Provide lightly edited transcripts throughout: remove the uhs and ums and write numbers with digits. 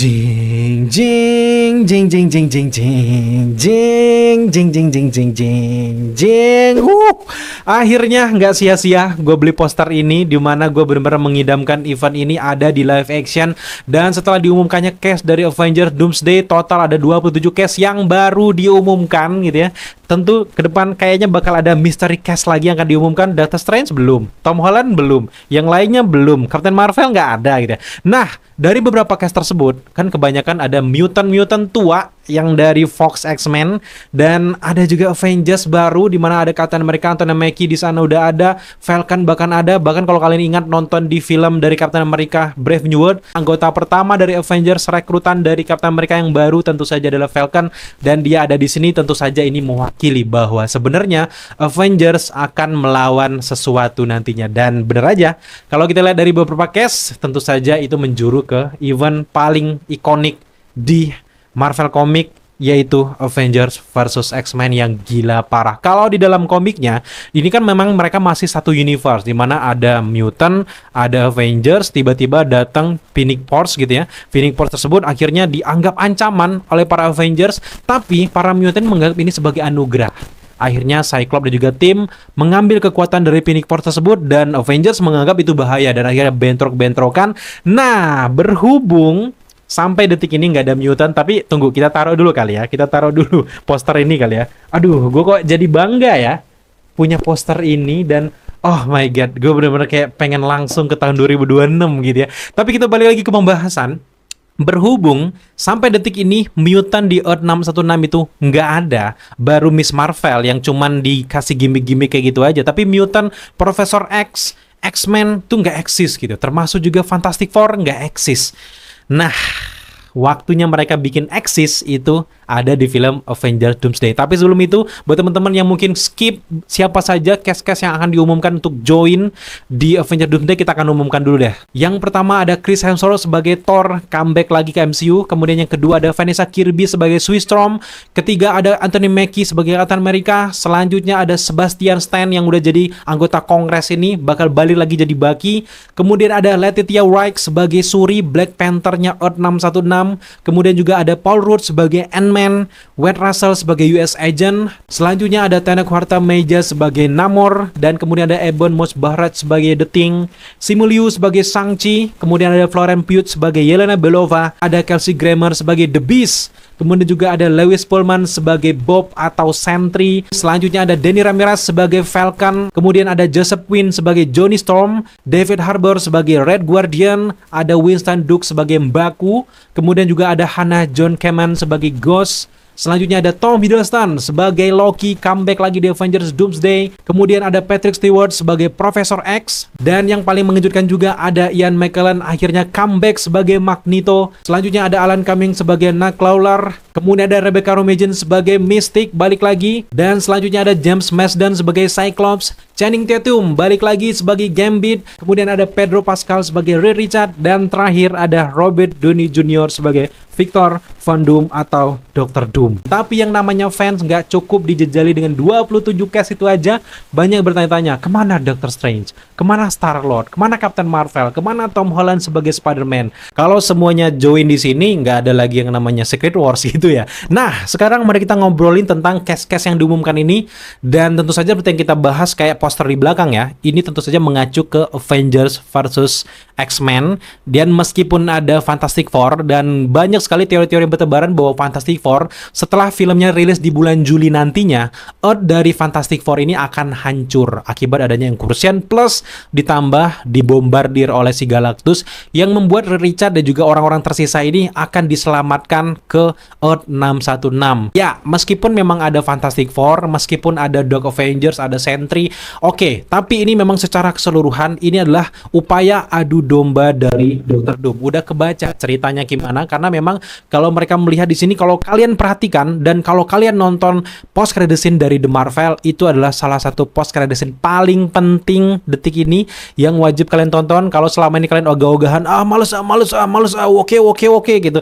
Jing jing jing jing jing jing jing jing jing jing jing jing jing jing. Akhirnya nggak sia-sia gue beli poster ini, di mana gue benar-benar mengidamkan event ini ada di live action. Dan setelah diumumkannya cast dari Avengers Doomsday, total ada 27 cast yang baru diumumkan gitu ya. Tentu ke depan kayaknya bakal ada mystery cast lagi yang akan diumumkan. Doctor Strange belum, Tom Holland belum, yang lainnya belum, Captain Marvel nggak ada gitu ya. Nah, dari beberapa cast tersebut kan kebanyakan ada mutant-mutant tua yang dari Fox X-Men, dan ada juga Avengers baru di mana ada Captain America, Anthony Mackie di sana udah ada, Falcon bahkan ada. Bahkan kalau kalian ingat nonton di film dari Captain America Brave New World, anggota pertama dari Avengers rekrutan dari Captain America yang baru tentu saja adalah Falcon, dan dia ada di sini. Tentu saja ini mewakili bahwa sebenarnya Avengers akan melawan sesuatu nantinya. Dan bener aja, kalau kita lihat dari beberapa case, tentu saja itu menjuru ke event paling ikonik di Marvel Comic, yaitu Avengers versus X-Men yang gila parah. Kalau di dalam komiknya, ini kan memang mereka masih satu universe, di mana ada mutant, ada Avengers, tiba-tiba datang Phoenix Force gitu ya. Phoenix Force tersebut akhirnya dianggap ancaman oleh para Avengers, tapi para mutant menganggap ini sebagai anugerah. Akhirnya Cyclops dan juga tim mengambil kekuatan dari Phoenix Force tersebut, dan Avengers menganggap itu bahaya, dan akhirnya bentrok-bentrokan. Nah, berhubung sampai detik ini nggak ada mutant, tapi tunggu, kita taruh dulu kali ya. Kita taruh dulu poster ini kali ya. Aduh, gue kok jadi bangga ya punya poster ini, dan oh my god, gue bener-bener kayak pengen langsung ke tahun 2026 gitu ya. Tapi kita balik lagi ke pembahasan. Berhubung sampai detik ini mutant di Earth 616 itu nggak ada, baru Miss Marvel yang cuman dikasih gimmick-gimmick kayak gitu aja. Tapi mutant, Profesor X, X-Men tuh nggak eksis gitu. Termasuk juga Fantastic Four nggak eksis. Nah, waktunya mereka bikin eksis itu ada di film Avengers Doomsday. Tapi sebelum itu, buat teman-teman yang mungkin skip siapa saja cast-cast yang akan diumumkan untuk join di Avengers Doomsday, kita akan umumkan dulu deh. Yang pertama ada Chris Hemsworth sebagai Thor, comeback lagi ke MCU. Kemudian yang kedua ada Vanessa Kirby sebagai Sue Storm. Ketiga ada Anthony Mackie sebagai Captain America. Selanjutnya ada Sebastian Stan yang udah jadi anggota Kongres ini, bakal balik lagi jadi Bucky. Kemudian ada Letitia Wright sebagai Shuri, Black Panther-nya Earth 616. Kemudian juga ada Paul Rudd sebagai Ant-Man, Wade Russell sebagai US Agent. Selanjutnya ada Tenoch Huerta-Meja sebagai Namor, dan kemudian ada Ebon Moss-Bachrach sebagai The Thing, Simu Liu sebagai Shang-Chi, kemudian ada Florence Pugh sebagai Yelena Belova, ada Kelsey Grammer sebagai The Beast, kemudian juga ada Lewis Pullman sebagai Bob atau Sentry. Selanjutnya ada Danny Ramirez sebagai Falcon, kemudian ada Joseph Quinn sebagai Johnny Storm, David Harbour sebagai Red Guardian, ada Winston Duke sebagai Mbaku, kemudian juga ada Hannah John Kamen sebagai Ghost. Selanjutnya ada Tom Hiddleston sebagai Loki, comeback lagi di Avengers Doomsday. Kemudian ada Patrick Stewart sebagai Professor X. Dan yang paling mengejutkan juga ada Ian McKellen akhirnya comeback sebagai Magneto. Selanjutnya ada Alan Cumming sebagai Nightcrawler. Kemudian ada Rebecca Romijn sebagai Mystique, balik lagi. Dan selanjutnya ada James Marsden sebagai Cyclops. Channing Tatum balik lagi sebagai Gambit. Kemudian ada Pedro Pascal sebagai Reed Richards. Dan terakhir ada Robert Downey Jr. sebagai Victor Von Doom atau Dr. Doom. Tapi yang namanya fans nggak cukup dijejali dengan 27 cast itu aja. Banyak bertanya-tanya, kemana Doctor Strange? Kemana Star-Lord? Kemana Captain Marvel? Kemana Tom Holland sebagai Spider-Man? Kalau semuanya join di sini, nggak ada lagi yang namanya Secret Wars gitu ya. Nah, sekarang mari kita ngobrolin tentang cast-cast yang diumumkan ini. Dan tentu saja seperti yang kita bahas kayak poster di belakang ya, ini tentu saja mengacu ke Avengers versus X-Men. Dan meskipun ada Fantastic Four, dan banyak sekali teori-teori bertebaran bahwa Fantastic Four setelah filmnya rilis di bulan Juli nantinya, Earth dari Fantastic Four ini akan hancur akibat adanya incursion plus ditambah dibombardir oleh si Galactus, yang membuat Richard dan juga orang-orang tersisa ini akan diselamatkan ke Earth 616. Ya, meskipun memang ada Fantastic Four, meskipun ada Doc Avengers, ada Sentry, oke, tapi ini memang secara keseluruhan ini adalah upaya adu domba dari Dr. Doom. Udah kebaca ceritanya gimana, karena memang kalau mereka melihat di sini, kalau kalian perhatikan perhatikan, dan kalau kalian nonton post credit scene dari The Marvel, itu adalah salah satu post credit scene paling penting detik ini yang wajib kalian tonton. Kalau selama ini kalian ogah-ogahan, males oke gitu.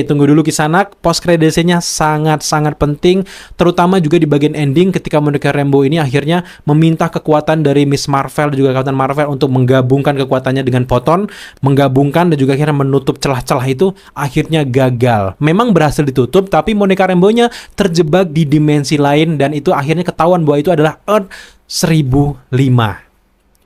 Tunggu dulu Kisanak, post credit scene-nya sangat-sangat penting, terutama juga di bagian ending ketika Monica Rambeau ini akhirnya meminta kekuatan dari Miss Marvel dan juga Captain Marvel untuk menggabungkan kekuatannya dengan Photon, menggabungkan dan juga akhirnya menutup celah-celah itu, akhirnya gagal. Memang berhasil ditutup, tapi Monica Rambeau-nya terjebak di dimensi lain, dan itu akhirnya ketahuan bahwa itu adalah Earth 1005.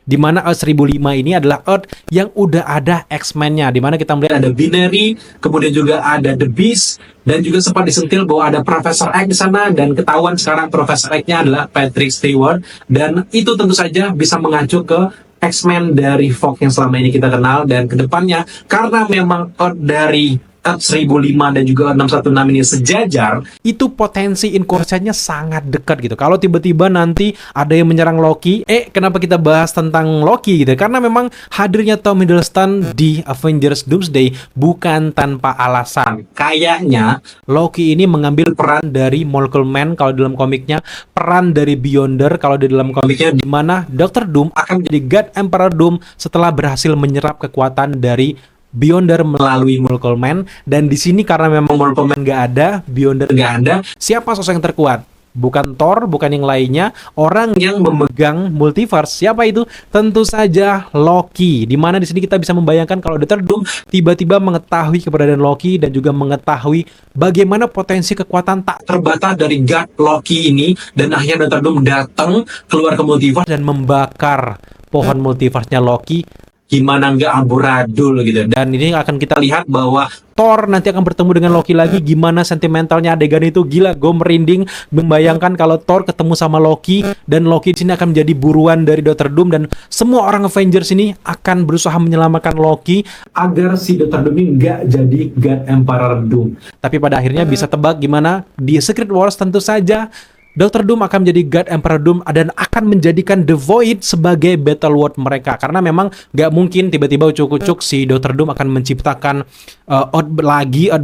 Di mana Earth 1005 ini adalah Earth yang udah ada X-Men-nya, di mana kita melihat ada Binary, kemudian juga ada The Beast, dan juga sempat disentil bahwa ada Profesor X di sana, dan ketahuan sekarang Profesor X-nya adalah Patrick Stewart, dan itu tentu saja bisa mengacu ke X-Men dari Fox yang selama ini kita kenal. Dan kedepannya, karena memang Earth dari Earth 1005 dan juga 616 ini sejajar, itu potensi incursion-nya sangat dekat gitu. Kalau tiba-tiba nanti ada yang menyerang Loki, kenapa kita bahas tentang Loki gitu? Karena memang hadirnya Tom Hiddleston di Avengers Doomsday bukan tanpa alasan. Kayaknya Loki ini mengambil peran dari Miracle Man kalau dalam komiknya, peran dari Beyonder kalau di dalam komiknya, di mana Dr. Doom akan menjadi God Emperor Doom setelah berhasil menyerap kekuatan dari Beyonder melalui Miracle Man. Dan di sini karena memang Miracle Man nggak ada, Beyonder nggak ada, siapa sosok yang terkuat? Bukan Thor, bukan yang lainnya. Orang yang memegang multiverse, siapa itu? Tentu saja Loki. Dimana di sini kita bisa membayangkan kalau Dr. Doom tiba-tiba mengetahui keberadaan Loki dan juga mengetahui bagaimana potensi kekuatan tak terbatas dari God Loki ini, dan akhirnya Dr. Doom datang keluar ke multiverse dan membakar pohon multiverse-nya Loki. Gimana nggak amburadul gitu. Dan ini akan kita lihat bahwa Thor nanti akan bertemu dengan Loki lagi. Gimana sentimentalnya adegan itu, gila, gue merinding membayangkan kalau Thor ketemu sama Loki, dan Loki di sini akan menjadi buruan dari Dr. Doom, dan semua orang Avengers ini akan berusaha menyelamatkan Loki agar si Dr. Doom ini nggak jadi God Emperor Doom. Tapi pada akhirnya bisa tebak gimana di Secret Wars, tentu saja Dr. Doom akan menjadi God Emperor Doom dan akan menjadikan The Void sebagai battle world mereka. Karena memang gak mungkin tiba-tiba ucuk-ucuk si Dr. Doom akan menciptakan Earth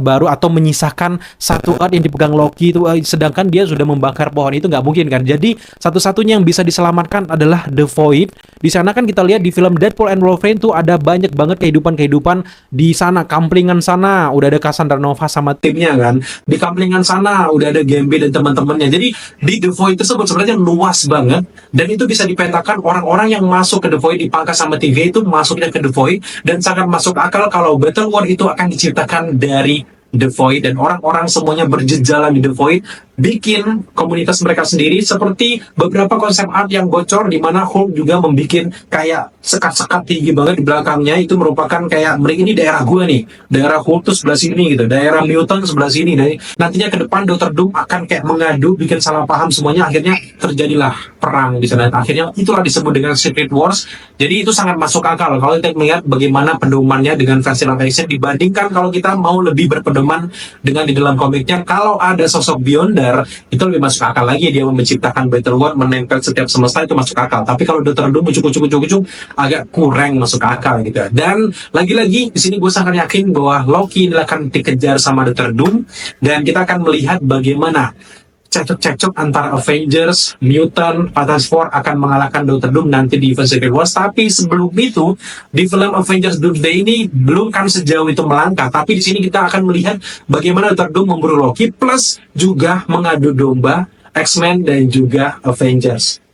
baru, atau menyisakan satu Earth yang dipegang Loki itu, sedangkan dia sudah membakar pohon itu, gak mungkin kan. Jadi satu-satunya yang bisa diselamatkan adalah The Void. Di sana kan kita lihat di film Deadpool and Wolverine tuh ada banyak banget kehidupan-kehidupan di sana. Kamplingan sana udah ada Cassandra Nova sama timnya kan. Di kamplingan sana udah ada Gambit dan teman-temannya. Jadi di The Void tersebut sebenarnya luas banget, dan itu bisa dipetakan orang-orang yang masuk ke The Void dipangkas sama TV itu masuknya ke The Void, dan sangat masuk akal kalau Battle World itu akan diciptakan dari The Void, dan orang-orang semuanya berjejalan di The Void, bikin komunitas mereka sendiri, seperti beberapa konsep art yang bocor di mana Hulk juga membuat kayak sekat-sekat tinggi banget di belakangnya. Itu merupakan kayak, ini daerah gue nih, daerah Hulk tuh sebelah sini gitu, daerah Mutant sebelah sini. Dan nantinya ke depan Dr. Doom akan kayak mengadu, bikin salah paham semuanya, akhirnya terjadilah perang di sana. Akhirnya itulah disebut dengan Secret Wars. Jadi itu sangat masuk akal kalau kita melihat bagaimana pedomannya dengan versi live action dibandingkan kalau kita mau lebih berpedoman dengan di dalam komiknya. Kalau ada sosok Beyonder, itu lebih masuk akal lagi, dia menciptakan Battle World, menempel setiap semesta, itu masuk akal. Tapi kalau Dr. Doom ucuk-ucuk agak kurang masuk akal gitu. Dan lagi-lagi di sini gue sangat yakin bahwa Loki ini akan dikejar sama Dr. Doom, dan kita akan melihat bagaimana cekcok-cekcok antara Avengers, Mutant, Fantastic Four akan mengalahkan Dr. Doom nanti di Secret Wars. Tapi sebelum itu, di film Avengers Doomsday ini belum kan sejauh itu melangkah. Tapi di sini kita akan melihat bagaimana Dr. Doom memburu Loki, plus juga mengadu domba X-Men dan juga Avengers.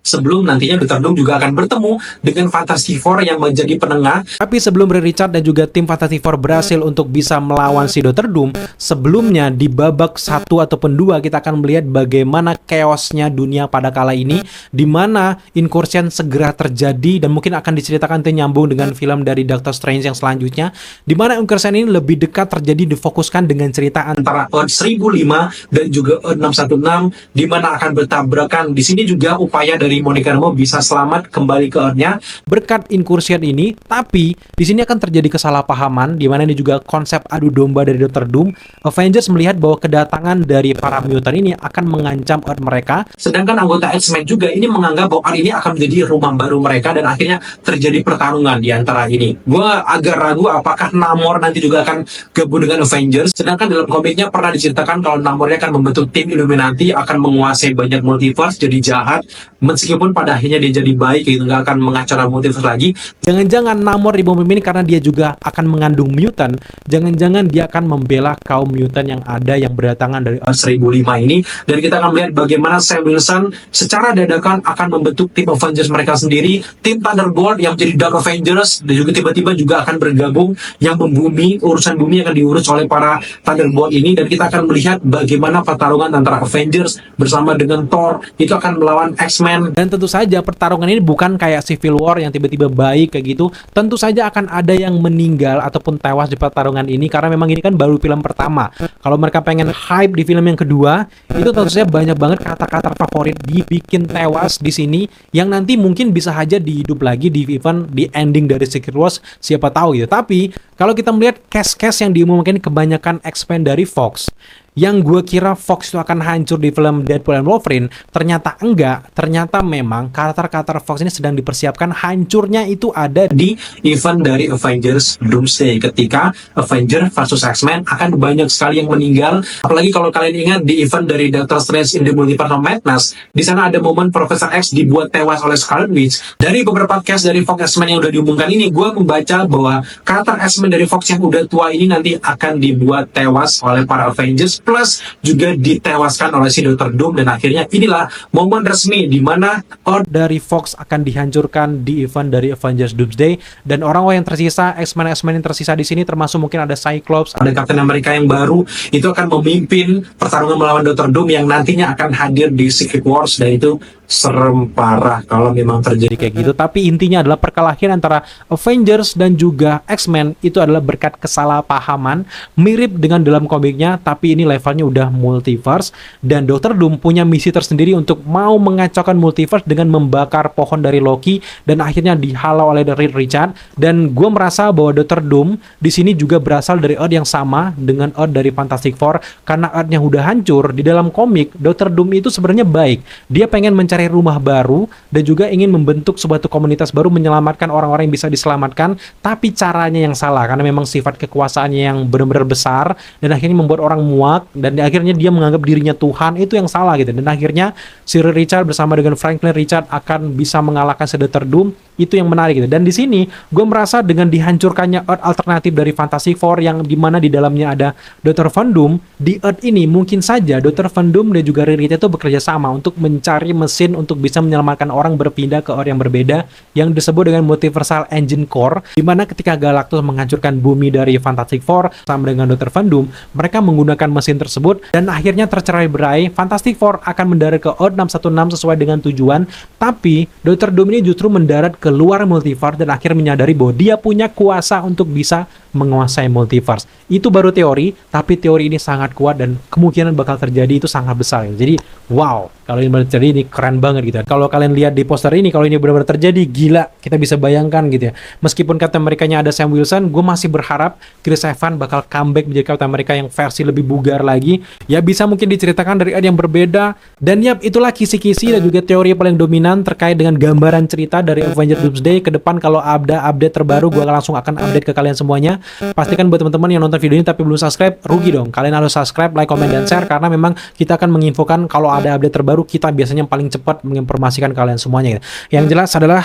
Sebelum nantinya Dr. Doom juga akan bertemu dengan Fantastic Four yang menjadi penengah. Tapi sebelum Reed Richards dan juga tim Fantastic Four berhasil untuk bisa melawan si Dr. Doom, sebelumnya di babak 1 ataupun 2 kita akan melihat bagaimana chaosnya dunia pada kala ini, di mana incursion segera terjadi, dan mungkin akan diceritakan nyambung dengan film dari Doctor Strange yang selanjutnya, di mana incursion ini lebih dekat terjadi difokuskan dengan cerita antara Earth 1005 dan juga Earth 616, di mana akan bertabrakan. Di sini juga upaya dari dari Monica Rambeau bisa selamat kembali ke Earth-nya berkat incursion ini. Tapi di sini akan terjadi kesalahpahaman, di mana ini juga konsep adu domba dari Dr. Doom. Avengers melihat bahwa kedatangan dari para mutant ini akan mengancam Earth mereka, sedangkan anggota X-Men juga ini menganggap bahwa Earth ini akan menjadi rumah baru mereka, dan akhirnya terjadi pertarungan di antara ini. Gue agak ragu apakah Namor nanti juga akan gabung dengan Avengers, sedangkan dalam komiknya pernah diceritakan kalau Namornya akan membentuk tim Illuminati, akan menguasai banyak multiverse, jadi jahat, meskipun pada akhirnya dia jadi baik gitu, nggak akan mengacaukan multiverse lagi. Jangan-jangan Namor di bumi ini karena dia juga akan mengandung mutant, jangan-jangan dia akan membela kaum mutant yang ada yang berdatangan dari 1005 ini, dan kita akan melihat bagaimana Sam Wilson secara dadakan akan membentuk tim Avengers mereka sendiri, tim Thunderbolt yang menjadi Dark Avengers, dan juga tiba-tiba juga akan bergabung yang membumi, urusan bumi akan diurus oleh para Thunderbolt ini, dan kita akan melihat bagaimana pertarungan antara Avengers bersama dengan Thor itu akan melawan X-Men. Dan tentu saja pertarungan ini bukan kayak Civil War yang tiba-tiba baik kayak gitu. Tentu saja akan ada yang meninggal ataupun tewas di pertarungan ini, karena memang ini kan baru film pertama. Kalau mereka pengen hype di film yang kedua, itu tentu saja banyak banget kata-kata favorit dibikin tewas di sini, yang nanti mungkin bisa aja dihidup lagi di event di ending dari Secret Wars, siapa tahu gitu. Tapi kalau kita melihat cast-cast yang diumumkan kebanyakan X-Men dari Fox, yang gue kira Fox itu akan hancur di film Deadpool and Wolverine, ternyata enggak. Ternyata memang karakter-karakter Fox ini sedang dipersiapkan, hancurnya itu ada di event dari Avengers Doomsday, ketika Avengers versus X-Men akan banyak sekali yang meninggal. Apalagi kalau kalian ingat di event dari Doctor Strange in the Multiverse of Madness, di sana ada momen Profesor X dibuat tewas oleh Scarlet Witch. Dari beberapa cast dari Fox X-Men yang udah diumumkan ini, gue membaca bahwa karakter X-Men dari Fox yang udah tua ini nanti akan dibuat tewas oleh para Avengers, plus juga ditewaskan oleh si Dr. Doom. Dan akhirnya inilah momen resmi di mana Earth dari Fox akan dihancurkan di event dari Avengers Doomsday. Dan orang-orang yang tersisa, X-Men yang tersisa di sini, termasuk mungkin ada Cyclops, ada Captain America yang baru, itu akan memimpin pertarungan melawan Dr. Doom yang nantinya akan hadir di Secret Wars. Dan itu serem parah kalau memang terjadi kayak gitu. Tapi intinya adalah perkelahian antara Avengers dan juga X-Men itu adalah berkat kesalahpahaman, mirip dengan dalam komiknya, tapi ini levelnya udah multiverse. Dan Dr. Doom punya misi tersendiri untuk mau mengacaukan multiverse dengan membakar pohon dari Loki, dan akhirnya dihalau oleh Reed Richards. Dan gue merasa bahwa Dr. Doom di sini juga berasal dari Earth yang sama dengan Earth dari Fantastic Four, karena Earth yang udah hancur. Di dalam komik, Dr. Doom itu sebenarnya baik. Dia pengen mencari rumah baru dan juga ingin membentuk suatu komunitas baru, menyelamatkan orang-orang yang bisa diselamatkan, tapi caranya yang salah karena memang sifat kekuasaannya yang benar-benar besar dan akhirnya membuat orang muak, dan akhirnya dia menganggap dirinya Tuhan. Itu yang salah gitu. Dan akhirnya Sir Richard bersama dengan Franklin Richard akan bisa mengalahkan si Dr. Doom. Itu yang menarik gitu. Dan di sini gue merasa dengan dihancurkannya Earth alternatif dari Fantastic Four, yang dimana di dalamnya ada Dr. Van Doom, di Earth ini mungkin saja Dr. Van Doom dan juga Reed Richards itu bekerja sama untuk mencari mesin untuk bisa menyelamatkan orang berpindah ke Earth yang berbeda, yang disebut dengan Multiversal Engine Core, dimana ketika Galactus menghancurkan bumi dari Fantastic Four sama dengan Dr. Van Doom, mereka menggunakan mesin tersebut dan akhirnya tercerai-berai. Fantastic Four akan mendarat ke Earth 616 sesuai dengan tujuan, tapi Dr. Doom ini justru mendarat ke luar multiverse dan akhirnya menyadari bahwa dia punya kuasa untuk bisa menguasai multiverse. Itu baru teori, tapi teori ini sangat kuat dan kemungkinan bakal terjadi itu sangat besar. Jadi wow, kalau ini benar terjadi ini keren banget gitu. Kalau kalian lihat di poster ini, kalau ini benar-benar terjadi, gila, kita bisa bayangkan gitu ya. Meskipun Captain America-nya ada Sam Wilson, gue masih berharap Chris Evans bakal comeback menjadi Captain America yang versi lebih bugar lagi. Ya bisa mungkin diceritakan dari yang berbeda. Dan ya itulah kisi-kisi dan juga teori paling dominan terkait dengan gambaran cerita dari Avengers Doomsday. Ke depan kalau ada update terbaru, gue langsung akan update ke kalian semuanya. Pastikan buat teman-teman yang nonton video ini tapi belum subscribe, rugi dong. Kalian harus subscribe, like, comment, dan share, karena memang kita akan menginfokan kalau ada update terbaru. Kita biasanya paling cepat menginformasikan kalian semuanya gitu. Yang jelas adalah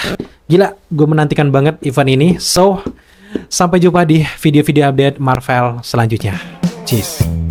gila, gue menantikan banget event ini. So, sampai jumpa di video-video update Marvel selanjutnya. Cheers.